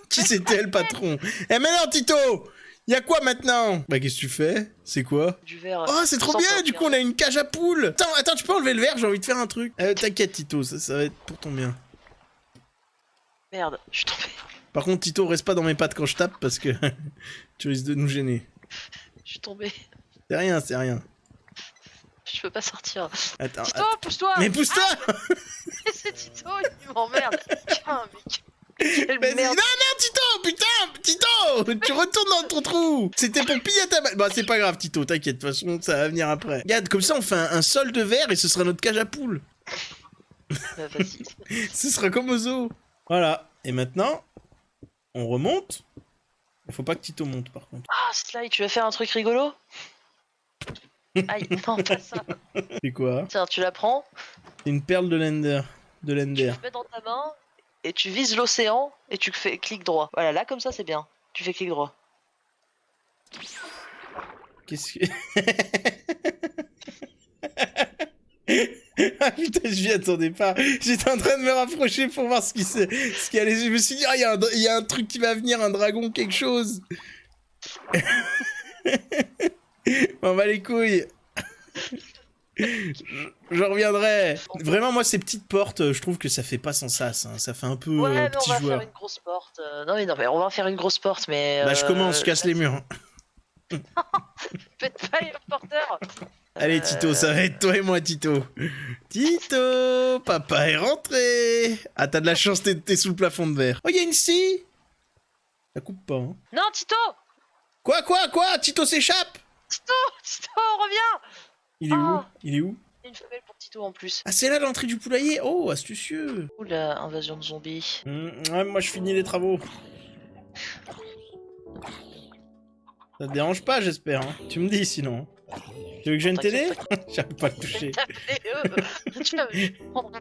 qui c'était le patron. Eh mais non, Tito! Y'a quoi maintenant? Bah qu'est-ce que tu fais? C'est quoi? Du verre. Oh c'est trop bien, du coup on a une cage à poules. Attends, tu peux enlever le verre, j'ai envie de faire un truc. T'inquiète Tito, ça va être pour ton bien. Merde, je suis tombé. Par contre Tito reste pas dans mes pattes quand je tape parce que tu risques de nous gêner. Je suis tombé. C'est rien. Je peux pas sortir. Attends. Tito, pousse-toi. Mais pousse-toi! C'est Tito, il m'emmerde. Putain, mec. Quelle Mais merde. non, Tito, putain, Tito, tu retournes dans ton trou. C'était pour piller ta balle. Bah c'est pas grave, Tito, t'inquiète, de toute façon, ça va venir après. Regarde, comme ça, on fait un sol de verre et ce sera notre cage à poules. Bah, vas-y. Ce sera comme au zoo. Voilà. Et maintenant, on remonte. Il faut pas que Tito monte, par contre. Ah, Sly, tu vas faire un truc rigolo? Aïe, non, pas ça. C'est quoi? Tiens, tu la prends, C'est une perle de Lender. tu la mets dans ta main, et tu vises l'océan, et tu fais clic droit. Voilà, là, comme ça, c'est bien. Tu fais clic droit. Qu'est-ce que... Ah putain, je m'y attendais pas. J'étais en train de me rapprocher pour voir ce qui allait. Je me suis dit, ah, il y a un truc qui va venir, un dragon, quelque chose. M'en bats les couilles. Je reviendrai. Vraiment, moi, ces petites portes, je trouve que ça fait pas sans sas. Hein. Ça fait un peu Ouais, mais petit on va joueur. faire une grosse porte. Non, mais on va faire une grosse porte, mais... Bah, je commence, je casse les murs. Faites pas les porteurs. Allez, Tito, ça va être toi et moi, Tito. Tito, papa est rentré. Ah, t'as de la chance, t'es sous le plafond de verre. Oh, il y a une scie. Ça coupe pas, hein. Non, Tito. Quoi? Tito s'échappe. Tito, reviens. Il est où? Ah. Il est où? Il y a une femelle pour Tito en plus. Ah, c'est là l'entrée du poulailler. Oh, astucieux. Ouh, la invasion de zombies. Ouais, moi, je finis les travaux. Ça te dérange pas, j'espère. Hein. Tu me dis sinon. Tu veux que j'ai une télé? J'arrive pas à le toucher. Tu vas prendre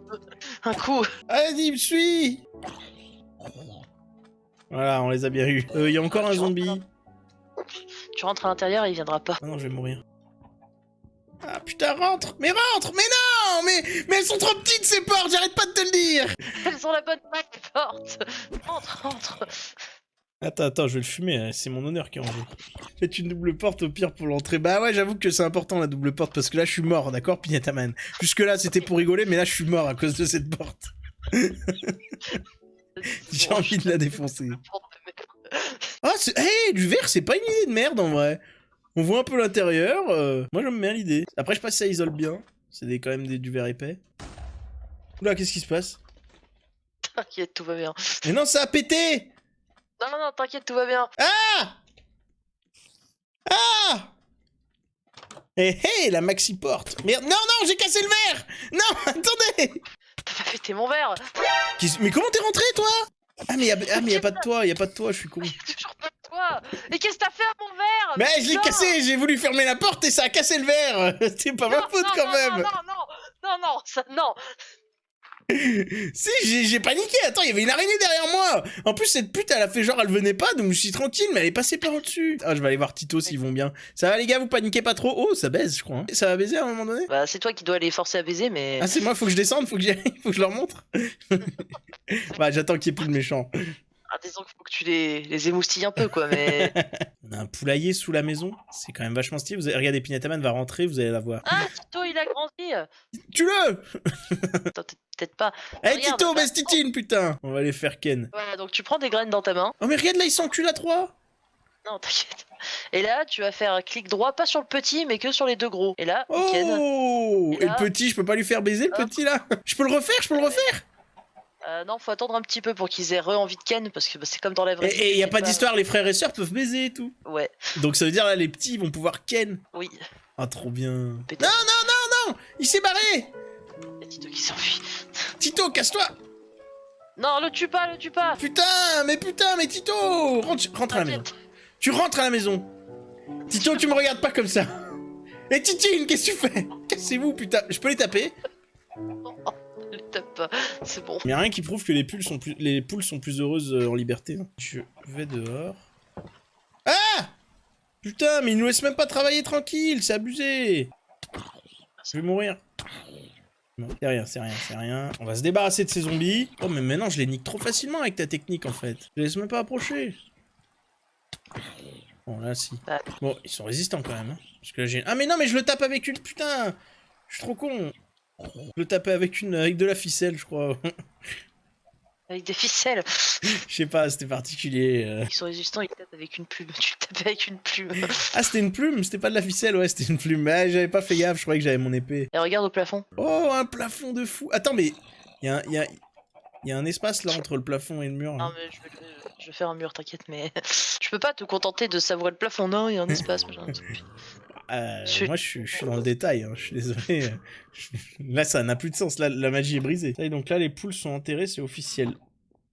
un coup. Vas-y, me suis. Voilà, on les a bien eus. Il y a encore un zombie. Tu rentres à l'intérieur et il viendra pas. Ah non, je vais mourir. Ah putain, rentre! Mais non! Mais elles sont trop petites ces portes, j'arrête pas de te le dire! Elles ont la bonne taille, les portes. Rentre. Attends, je vais le fumer, c'est mon honneur qui est en jeu. Faites une double porte au pire pour l'entrée. Bah ouais, j'avoue que c'est important la double porte parce que là je suis mort, d'accord, Pignataman? Jusque là c'était pour rigoler, mais là je suis mort à cause de cette porte. J'ai envie de la défoncer. Ah, hey, du verre, c'est pas une idée de merde en vrai. On voit un peu l'intérieur, moi j'aime bien l'idée. Après je sais pas si ça isole bien, c'est quand même du verre épais. Oula, qu'est-ce qui se passe? T'inquiète, tout va bien. Mais non, ça a pété! Non, t'inquiète, tout va bien. Ah! La maxi porte. Merde, non, j'ai cassé le verre! Non, attendez! T'as pas pété mon verre. Mais comment t'es rentré, toi? Ah, mais y a pas de toit, je suis con. Toujours pas de toi. Et qu'est-ce que t'as fait à mon verre? Mais je l'ai cassé, j'ai voulu fermer la porte et ça a cassé le verre! C'est pas ma faute quand même! Non. Si, j'ai paniqué, attends, il y avait une araignée derrière moi! En plus, cette pute, elle a fait genre, elle venait pas, donc je suis tranquille, mais elle est passée par au-dessus. Ah, je vais aller voir Tito s'ils vont bien. Ça va les gars, vous paniquez pas trop? Oh, ça baise, je crois. Hein. Ça va baiser à un moment donné? Bah, c'est toi qui dois les forcer à baiser, mais... Ah, c'est moi, faut que je descende, faut que j'y aille, faut que je leur montre. Bah, j'attends qu'il y ait plus de méchants. Ah, disons qu'il faut que tu les émoustilles un peu, quoi, mais... On a un poulailler sous la maison, c'est quand même vachement stylé. Regardez, Pignataman va rentrer, vous allez la voir. Ah, Tito, il a grandi. Tue-le. Attends, peut-être pas. Eh Regarde, Tito, bah, baisse Titine, putain. On va les faire ken. Voilà, donc tu prends des graines dans ta main. Oh mais regarde là, ils s'enculent à 3. Non, t'inquiète. Et là, tu vas faire un clic droit, pas sur le petit, mais que sur les 2 gros. Et là, ken. Oh. Et là- le petit, je peux pas lui faire baiser le Hop. petit là. Je peux le refaire. Non, faut attendre un petit peu pour qu'ils aient envie de ken, parce que bah, c'est comme dans la vraie vie. Et tu y a fais pas d'histoire, les frères et sœurs peuvent baiser et tout. Ouais, Donc ça veut dire là, les petits ils vont pouvoir ken. oui. Ah trop bien. Non, Pétard. non, il s'est barré. Et Tito qui s'enfuit. Tito, casse-toi. Non, le tue pas. Putain, mais Tito, rentre à la maison. T'inquiète. Tu rentres à la maison. Tito, tu me regardes pas comme ça. Et Titine, qu'est-ce que tu fais? Cassez-vous, putain. Je peux les taper? Ne tape pas, c'est bon. Il y a rien qui prouve que les poules sont plus heureuses en liberté. Hein. Je vais dehors. Ah! Putain, mais ils nous laissent même pas travailler tranquille, c'est abusé. Je vais mourir. Non, c'est rien. On va se débarrasser de ces zombies. Oh, mais maintenant, je les nique trop facilement avec ta technique, en fait. Je les laisse même pas approcher. Bon, là, si. Ah. Bon, ils sont résistants, quand même. Hein. Parce que là, j'ai... Ah, mais non, mais je le tape avec une... Putain! Je suis trop con. Je le tapais avec de la ficelle, je crois. Avec des ficelles. Je sais pas, c'était particulier. Ils sont résistants, ils tapent avec une plume. Tu le tapes avec une plume. Ah, c'était une plume, c'était pas de la ficelle, ouais, c'était une plume. Ah, j'avais pas fait gaffe, je croyais que j'avais mon épée. Et regarde au plafond. Oh, un plafond de fou. Attends, mais il y a un espace là entre le plafond et le mur. Non, Là. mais je vais faire un mur, t'inquiète, mais je peux pas te contenter de savourer le plafond. Non, il y a un espace. Machin. Moi, je suis dans le détail, hein, je suis désolé. Là, ça n'a plus de sens, là, la magie est brisée. Et donc là, les poules sont enterrées, c'est officiel.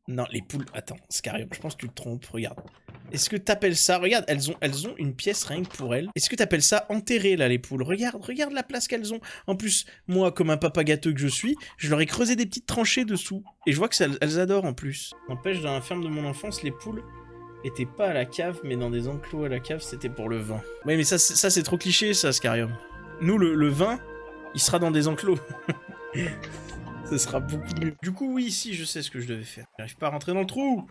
Non, les poules... Attends, Scarium, je pense que tu te trompes, regarde. Est-ce que t'appelles ça... Regarde, elles ont une pièce rien que pour elles. Est-ce que t'appelles ça enterré, là, les poules? Regarde la place qu'elles ont. En plus, moi, comme un papa gâteux que je suis, je leur ai creusé des petites tranchées dessous. Et je vois que elles adorent, en plus. N'empêche, dans la ferme de mon enfance, les poules étaient pas à la cave, mais dans des enclos à la cave, c'était pour le vin. Oui, mais ça c'est trop cliché, ça, Scarium. Nous, le vin, il sera dans des enclos. Ce sera beaucoup mieux. Du coup, oui, ici, je sais ce que je devais faire. J'arrive pas à rentrer dans le trou.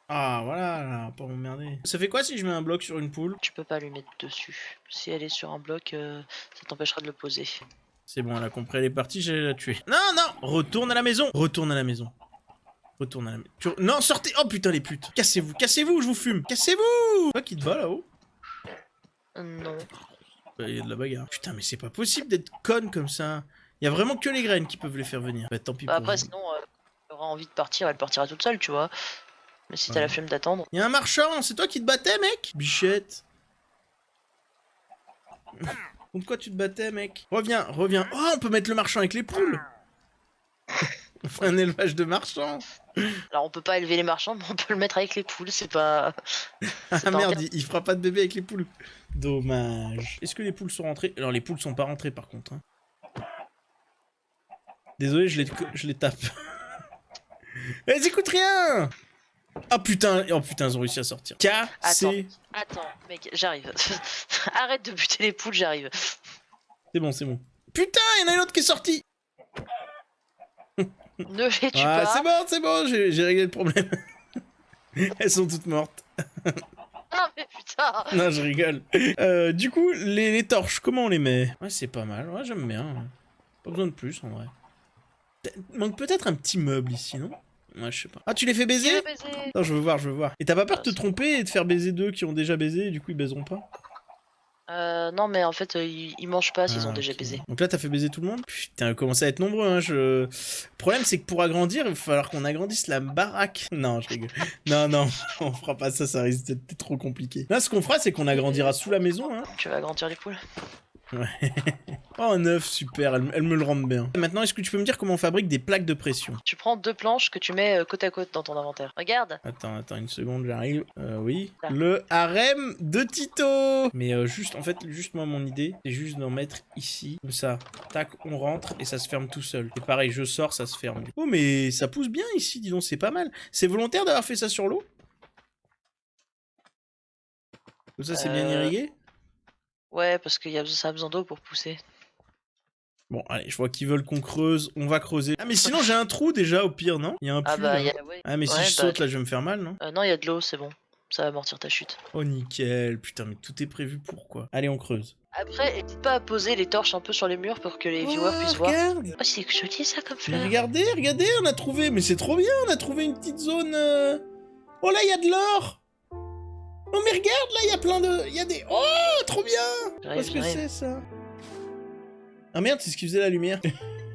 Ah, voilà, là, pas m'emmerder. Ça fait quoi si je mets un bloc sur une poule? Tu peux pas lui mettre dessus. Si elle est sur un bloc, ça t'empêchera de le poser. C'est bon, elle a compris, elle est partie, j'allais la tuer. Non! Retourne à la maison! Non, sortez! Oh putain, les putes! Cassez-vous, je vous fume! Cassez-vous! Toi qui te bats là-haut? Non. Il y a de la bagarre. Putain, mais c'est pas possible d'être conne comme ça. Il y a vraiment que les graines qui peuvent les faire venir. Bah, tant pis Bah, pour après, vous. sinon, elle aura envie de partir, elle partira toute seule, tu vois. Mais si t'as la flemme d'attendre. Il y a un marchand, c'est toi qui te battais, mec? Bichette. Contre quoi tu te battais, mec? Reviens. Oh, on peut mettre le marchand avec les poules. On fait un élevage de marchands. Alors, on peut pas élever les marchands, mais on peut le mettre avec les poules, c'est pas. Ah pas merde, interdit. il fera pas de bébé avec les poules. Dommage. Est-ce que les poules sont rentrées? Alors, les poules sont pas rentrées, par contre. Hein. Désolé, je les tape. Elles écoutent rien. Oh putain, ils ont réussi à sortir. Cassé. Attends, mec, j'arrive. Arrête de buter les poules, j'arrive. C'est bon. Putain, il y en a une autre qui est sortie. Ne les tue Ah, pas. c'est bon, j'ai réglé le problème. Elles sont toutes mortes. Ah, mais putain. Non, je rigole. Du coup, les torches, comment on les met? Ouais, c'est pas mal. Ouais, j'aime bien. Pas besoin de plus, en vrai. Manque peut-être un petit meuble ici, non? Ouais, je sais pas. Ah, tu les fais baiser? Non, je veux voir. Et t'as pas peur de te tromper et de faire baiser deux qui ont déjà baisé et du coup ils baiseront pas? Non, mais en fait, ils mangent pas s'ils ont déjà baisé. Donc là, t'as fait baiser tout le monde? Putain, commence à être nombreux, hein. Le problème, c'est que pour agrandir, il va falloir qu'on agrandisse la baraque. Non, je rigole. Non, on fera pas ça, ça risque d'être trop compliqué. Là, ce qu'on fera, c'est qu'on agrandira sous la maison, hein. Tu vas agrandir les poules? Ouais. Oh, un œuf, super, elle me le rend bien. Maintenant, est-ce que tu peux me dire comment on fabrique des plaques de pression? Tu prends 2 planches que tu mets côte à côte dans ton inventaire. Regarde. Attends une seconde, j'arrive. Oui. Là. Le harem de Tito. Mais juste moi, mon idée, c'est juste d'en mettre ici. Comme ça, tac, on rentre et ça se ferme tout seul. Et pareil, je sors, ça se ferme. Oh, mais ça pousse bien ici, dis donc, c'est pas mal. C'est volontaire d'avoir fait ça sur l'eau? Comme ça, c'est bien irrigué? Ouais, parce que ça a besoin d'eau pour pousser. Bon, allez, je vois qu'ils veulent qu'on creuse, on va creuser. Ah, mais sinon, j'ai un trou déjà, au pire, non? Il y a un puits, là. Ouais. Ah, mais si je saute, là, je vais me faire mal, non? Non, il y a de l'eau, c'est bon. Ça va amortir ta chute. Oh, nickel. Putain, mais tout est prévu pour quoi? Allez, on creuse. Après, n'hésite pas à poser les torches un peu sur les murs pour que les viewers puissent voir. Regarde. Oh, c'est joli ça comme Mais fleur. regardez, on a trouvé, mais c'est trop bien, on a trouvé une petite zone... Oh là, il y a de l'or. Oh mais regarde, là, il y a plein de... Il y a des... Oh, trop bien. Qu'est-ce que c'est, ça? Ah merde, c'est ce qui faisait la lumière.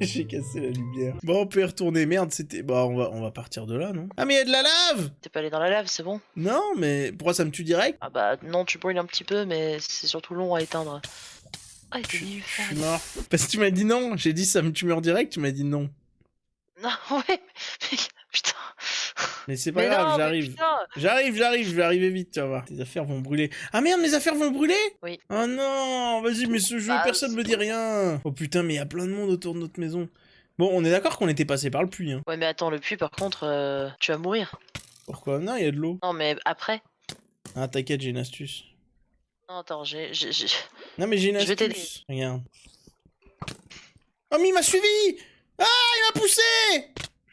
J'ai cassé la lumière. Bon, on peut y retourner. Merde, c'était... Bah, on va partir de là, non? Ah, mais il y a de la lave. T'es pas allé dans la lave, c'est bon? Non, mais pourquoi ça me tue direct? Ah bah non, tu brûles un petit peu, mais c'est surtout long à éteindre. Ah, il Je était suis mort. Parce que tu m'as dit non. J'ai dit ça me tue en direct, tu m'as dit non. Non, ouais, mais putain. Mais c'est pas Mais grave, non, mais j'arrive. putain. J'arrive, je vais arriver vite, tu vas voir. Tes affaires vont brûler. Ah merde, mes affaires vont brûler? Oui. Oh non, vas-y, mais ce jeu, Bah, personne me dit rien. Oh putain, mais il y a plein de monde autour de notre maison. Bon, on est d'accord qu'on était passé par le puits, hein. Ouais, mais attends, le puits, par contre, tu vas mourir. Pourquoi? Non, il y a de l'eau. Non, mais après. Ah, t'inquiète, j'ai une astuce. Non, attends, Non, mais j'ai une Je vais t'aider. astuce. Regarde. Oh, mais il m'a suivi! Ah, il m'a poussé!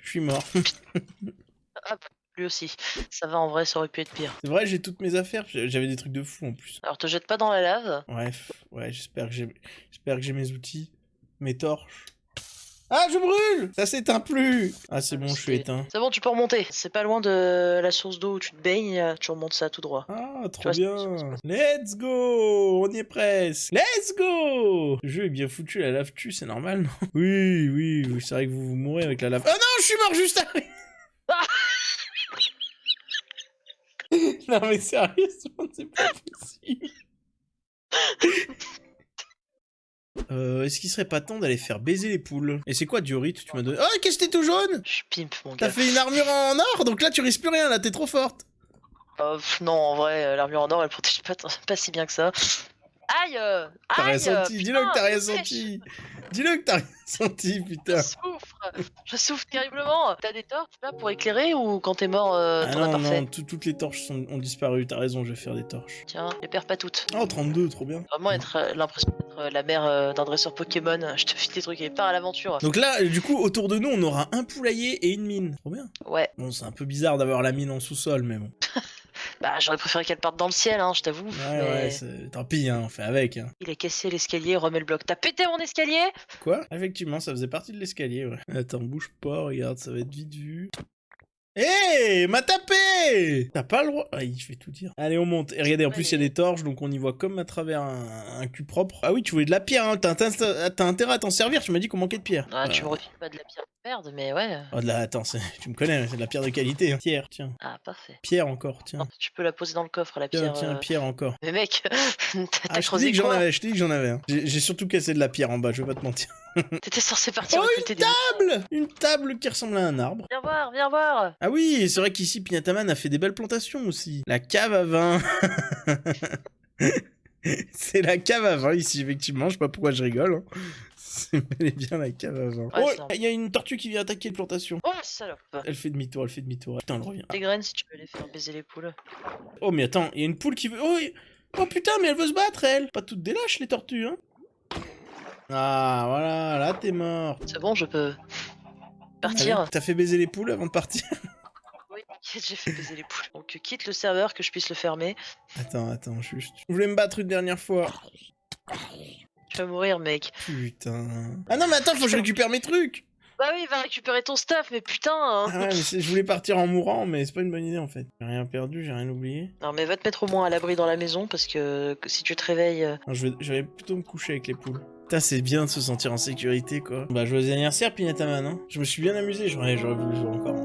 Je suis mort. Hop, lui aussi. Ça va, en vrai, ça aurait pu être pire. C'est vrai, j'ai toutes mes affaires. J'avais des trucs de fou en plus. Alors, te jette pas dans la lave. Bref, ouais, j'espère que j'ai mes outils, mes torches. Ah, je brûle! Ça s'éteint plus! Ah, c'est bon, je suis éteint. C'est bon, tu peux remonter. C'est pas loin de la source d'eau où tu te baignes, tu remontes ça tout droit. Ah, trop vois, bien! Let's go! On y est presque! Let's go! Le jeu est bien foutu, la lave tue, c'est normal, non? Oui, c'est vrai que vous mourrez avec la lave. Oh non, je suis mort juste après! Non mais sérieusement, c'est pas possible. Est-ce qu'il serait pas temps d'aller faire baiser les poules? Et c'est quoi Diorite? Tu m'as donné... Oh, qu'est-ce que t'es tout jaune? Je pimpe, mon gars. T'as fait une armure en or, donc là tu risques plus rien, là t'es trop forte. Non, en vrai, l'armure en or, elle protège pas si bien que ça. Aïe! T'as rien Aïe! senti, dis-le que t'as rien putain, senti. Dis-le que t'as rien senti, putain. Je souffre terriblement. T'as des torches là pour éclairer ou quand t'es mort, Ah t'en as non, parfait? non, toutes les torches ont disparu, t'as raison, je vais faire des torches. Tiens, les perds pas toutes. Oh, 32, trop bien. Vraiment être l'impression d'être la mère d'un dresseur Pokémon. Je te file des trucs et pars à l'aventure. Donc là, du coup, autour de nous, on aura un poulailler et une mine. Trop bien. Ouais, Bon, c'est un peu bizarre d'avoir la mine en sous-sol, mais bon. bah j'aurais préféré qu'elle parte dans le ciel, hein, je t'avoue. Ouais, tant pis, hein, on fait avec. Hein. Il a cassé l'escalier, remets le bloc. T'as pété mon escalier? Quoi? Effectivement, ça faisait partie de l'escalier, ouais. Attends, bouge pas, regarde, ça va être vite vu. Hé, m'a tapé! T'as pas le droit. Aïe, je vais tout dire. Allez, on monte. Et regardez, en plus, il y a des torches, donc on y voit comme à travers un cul propre. Ah oui, tu voulais de la pierre, hein. T'as intérêt à t'en servir, tu m'as dit qu'on manquait de pierre. Ah, tu me refiles pas de la pierre de merde, mais ouais. Oh, attends, tu me connais, c'est de la pierre de qualité. Hein. Pierre, tiens. Ah, parfait. Pierre encore, tiens. Non, tu peux la poser dans le coffre, la Tiens, pierre. pierre encore. Mais mec, Ah, t'as je te creusé dis que j'en quoi? avais, hein. J'ai surtout cassé de la pierre en bas, je vais pas te mentir. T'étais censé partir Oh, recruter des... Une table qui ressemble à un arbre. Viens voir, viens voir. Ah oui, c'est vrai qu'ici, Pignataman a fait des belles plantations aussi. La cave à vin. C'est la cave à vin ici, effectivement. Je sais pas pourquoi je rigole. Hein. C'est bel et bien la cave à vin. Ouais, Oh, il y a une tortue qui vient attaquer les plantations. Oh, salope. Elle fait demi-tour. Putain, elle revient. Des graines si tu veux les faire baiser les poules. Oh, mais attends, il y a une poule qui veut... Oh putain, mais elle veut se battre, elle. Pas toutes des lâches, les tortues, hein. Ah, voilà, là, t'es mort. C'est bon, je peux partir. Allez, t'as fait baiser les poules avant de partir? Oui, j'ai fait baiser les poules. Donc quitte le serveur que je puisse le fermer. Attends, juste. Je voulais me battre une dernière fois. Tu vas mourir, mec. Putain. Ah non, mais attends, faut que je récupère mes trucs. Bah oui, va récupérer ton stuff, mais putain. Hein. Ah ouais, mais je voulais partir en mourant, mais c'est pas une bonne idée en fait. J'ai rien perdu, j'ai rien oublié. Non, mais va te mettre au moins à l'abri dans la maison parce que si tu te réveilles. Non, je vais plutôt me coucher avec les poules. Putain, c'est bien de se sentir en sécurité quoi. Bah, joyeux anniversaire, Pignataman, hein. Je me suis bien amusé, j'aurais voulu jouer encore.